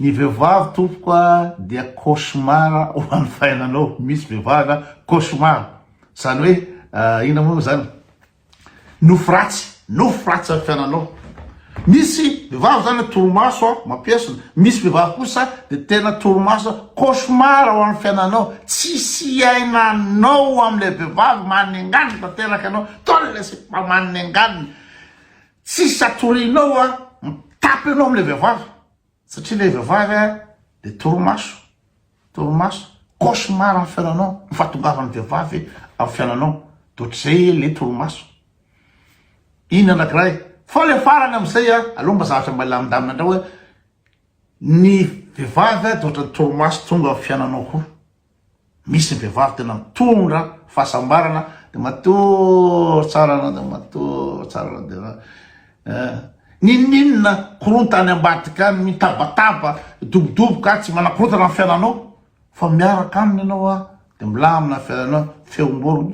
Ny vehivavy tompoko a dia cauchemar ho an'ny fiainanao. Misy vehivavy cauchemar. Zany hoe ina moa zany? Nofo ratsy amin'ny fiainanao. Misy vehivavy zany torimaso mampiasina, misy vehivavy kosa de tena torimaso cauchemar ho an'ny fiainanao. Tsisy iainanao am'le vehivavy manengany tanteraka anao. Tole sy manengany. Tsisy atorinao mitapy anao am'le vehivavy. Satria le vehivavy de torimaso, cauchemar amin'ny fiainanao, mifatongavan'ny vehivavy amin'ny fiainanao. D'ohatrizay le torimaso. Ina anankiray. Fa le farany am'izay aloha mba zavatra malamindamina andreo hoe ny vehivavy de ohatran'ny torimaso tonga amin'ny fiainanao koa. Misy vehivavy tena mitondra fahasambarana de matory tsara anao de matory tsara anao de ninninna korontany ambadika any mitabataba dobodoboka tsy manakorontana amin'ny fiainanao fa miaraka aminy ianao de milamina amin'ny fiainanao feom-boro.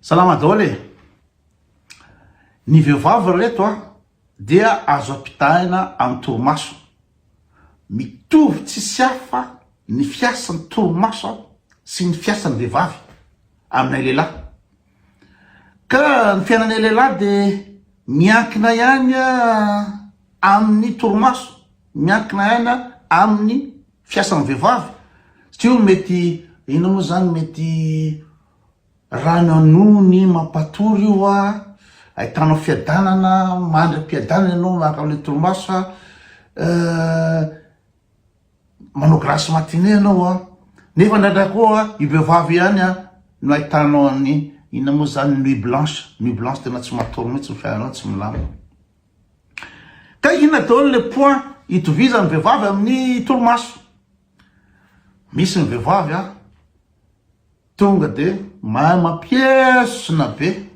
Salama daholo. Ny vehivavy reto dia azo ampitahina amin'ny torimaso. Mitovy tsisy hafa ny fiasan'ny torimaso sy ny fiasan'ny vehivavy aminay lehilahy. Ka ny fiainanay lehilahy de miankina ihany amin'ny torimaso, miankina ihany amin'ny fiasan'ny vehivavy. Satria mety ina moa zany, mety rananony mampatory io ahitanao fiadanana, mandram-piadanana ianao miaraka amin'le torimaso manao grâce matinée ianao nefa ndraindray koa i vehivavy ihany no ahitanao ny ina moa zany nuit blanche tena tsy matory mihitsy ny fiainanao, tsy milamina. Ka ina daholo le point itovizan'ny vehivavy amin'ny torimaso. Misy ny vehivavy tonga de mahay mampiesina be,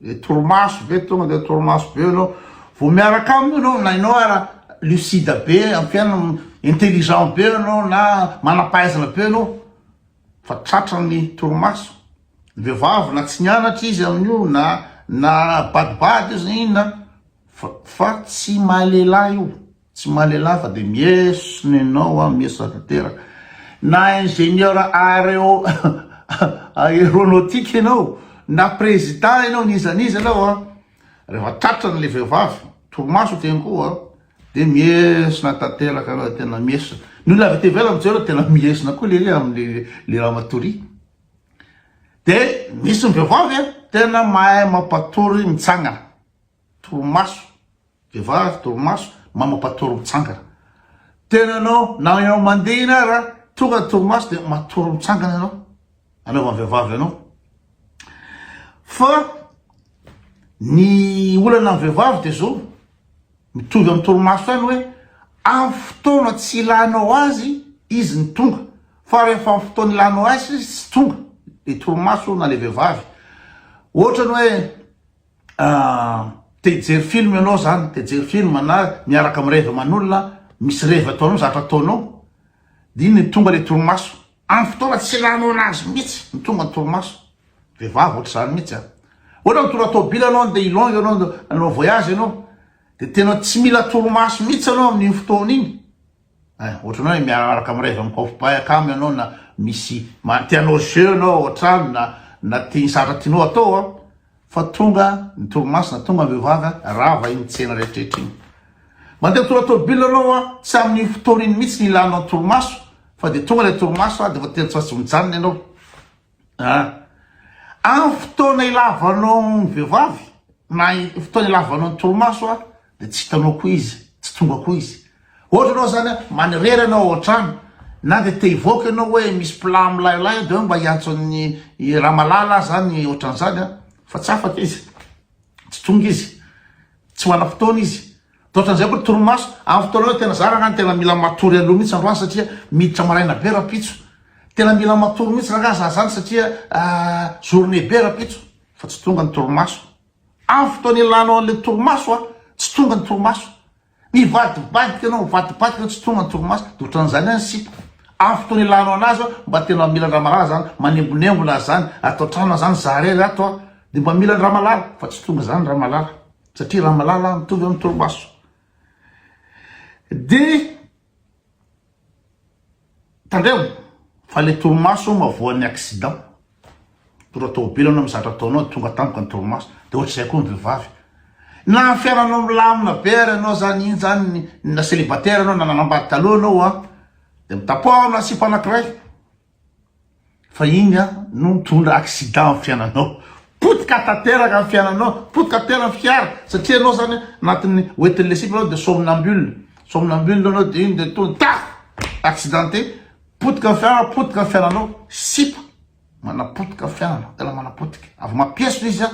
le torimaso be, tonga de torimaso be anao vo miaraka aminy anao na ianao lucide be amin'ny fiainana, intelligent be anao na manampahaizana be anao, fa tratrany torimaso. Vehivavy na tsy nianatra izy amin'io na badibady izy inona fa tsy mahalehilahy io, tsy mahalehilahy fa de miesina ianao miesina tanteraka. Na ingénieur aéronautique ianao, na président ianao, nizaniza ianao rehefa tratrany le vehivavy torimaso tena koa de miesina tanteraka anao, tena miesina. Ny olona avy ty ivelany amin'izao tena miesina koa le amin'ny ramatory. De misy ny vehivavy tena mahay mampatory mitsangana. Torimaso, vehivavy torimaso mahay mampatory mitsangana. Tena anao na ianao mandeha ina tonga torimaso de matory mitsangana ianao, anaovan'ny vehivavy ianao. Fa ny olana amin'ny vehivavy de zao mitovy amin'ny torimaso ihany hoe amin'ny fotoana tsy ilanao azy izy ny tonga, fa rehefa amin'ny fotoana ilanao azy izy tsy tonga. Le torimaso na le vehivavy ohatrany hoe te hijery film ianao zany, te hijery film na miaraka amin'ny reva aman'olona, misy reva ataonao zavatra ataonao, de iny tonga le torimaso amin'ny fotoana tsy ilanao anazy mihitsy ny tonga ny torimaso. Vehivavy ohatra zany mihitsy ohatra mitondra tôbila anao de ilonga anao voyage ianao de tena tsy mila torimaso mihitsy anao amin'ny fotoana iny. Ohatra hoe miaraka amin'ny reva mikaopay akamy ianao na misy tianao jeu anao ohatrany na tia satra tianao atao fa tonga ny torimaso na tonga vehivavy rava iny tsena rehetrarehetra iny. Mandeha mitondra tôbila anao tsy amin'ny fotoana iny mihitsy ny ilanao torimaso, fa de tonga le torimaso de fa tena tsy mijanona ianao. Amin'ny fotoana ilavanao ny vehivavy na fotoana ilavanao ny torimaso de tsy hitanao koa izy, tsy tonga koa izy. Ohatra anao zany manerery anao ohatrany na de te hivoaka ianao hoe misy plan milailay de mba hiantso ny raha malala zany ohatran'izany fa tsy afaka izy, tsy tonga izy, tsy mana fotoana izy. Ohatran'izay koa torimaso amin'ny fotoana tena zarana tena mila matory aloha mihitsy androany satria miditra maraina be rapitso, tena mila matory mihitsy raha zany satria journée be rapitso, fa tsy tonga ny torimaso. Amin'ny fotoana ilanao an'le torimaso tsy tonga ny torimaso. Mivadibadika ianao, mivadibadika tsy tonga ny torimaso, de ohatran'izany any sika. amin'ny fotoana ilanao anazy mba tena mila ramalala zany manembonembona zany atao trano zany zarery ato a de mba mila ramalala fa tsy tonga zany ramalala satria ramalala mitovy amin'ny toromaso de tandreo fa le toromaso mavoan'ny accident tora tômôbily anao mizatra ataonao tonga tampoka ny toromaso de ohatr'izay koa ny vehivavy na fiainanao milamina be ary anao zany iny zany na célibataire anao na nanambady taloha anao a de mitapoa na sipa anankiray fa iny a no mitondra accident amin'ny fiainanao potika tanteraka amin'ny fiainanao potika tena amin'ny fiara satria anao zany anatin'ny oetin'le sipa anao de somnambule anao de iny de tonga accidenté potika amin'ny fiainanao sipa manapotika amin'ny fiainanao tena manapotika avy mampiaso izy a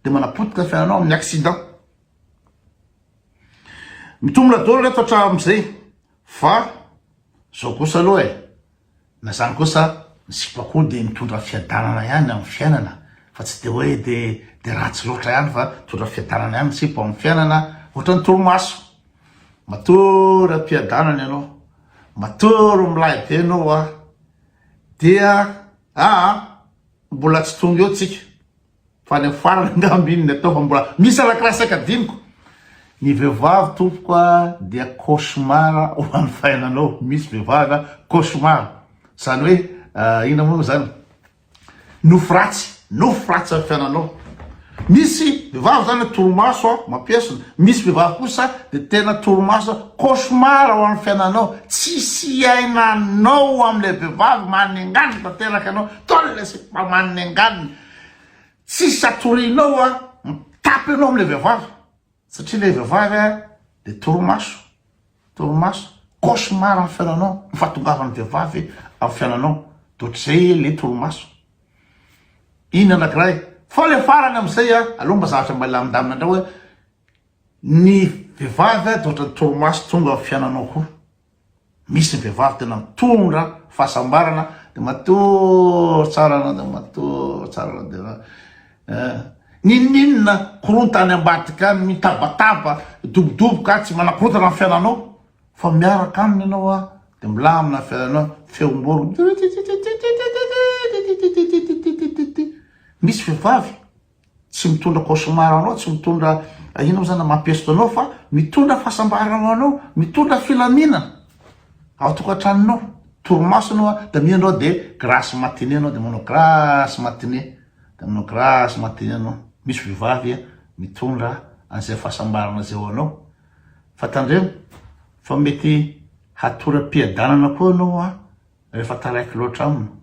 de manapotika amin'ny fiainanao amin'ny accident mitombona daholo reto hatramin'izay fa zao kosa aloha na zany kosa ny sipa koa de mitondra fiadanana ihany amin'ny fiainana fa tsy de hoe de ratsy loatra ihany fa mitondra fiadanana ihany sipa amin'ny fiainana ohatra ny toromaso matory ampiadanana ianao matory milay be anao a dia mbola tsy tonga eo tsika fa ny farany angamby iny ny atao fa mbola misy anankiray saika diniko ny vehivavy tompoko a dia cauchemar ho an'ny fiainanao misy vehivavy a cauchemar zany hoe ina moa zany nofo ratsy amin'ny fiainanao misy vehivavy zany toromaso a mampiasona misy vehivavy kosa de tena toromaso cauchemar ho an'ny fiainanao tsisy ainanao am'le vehivavy manenganiny tanteraka anao tole sy manenganiny tsisy atorinao a mitapy anao am'le vehivavy satria le vehivavy a de toromaso cauchemar amin'ny fiainanao mifatongavan'ny vehivavy amin'ny fiainanao de ohatr'izay le toromaso iny anankiray fa le farany am'izay a aloha mba zavatra mba lamindamina andreo hoe ny vehivavy a de ohatra ny toromaso tonga amin'ny fiainanao koa misy ny vehivavy tena mitondra fahasambarana de matory tsara anao de matory tsara anao de ninninona korontany ambadika any mitabataba dobodoboka tsy manakorontana amin'ny fiainanao fa miaraka aminy ianao a de milamina amin'ny fiainanao feomboro misy vehivavy tsy mitondra cauchemar anao tsy mitondra inao zany mampiaso anao fa mitondra fahasambarana anao mitondra filaminana ao tokantranonao toromaso anao a de mianao de grâce matinée anao de manao grâce matinée de manao grâce matinée anao misy vehivavy a mitondra an'izay fahasambarana zay ho anao fa tandremo fa mety hatoram-piadanana koa anao a rehefa taraiky loatra amina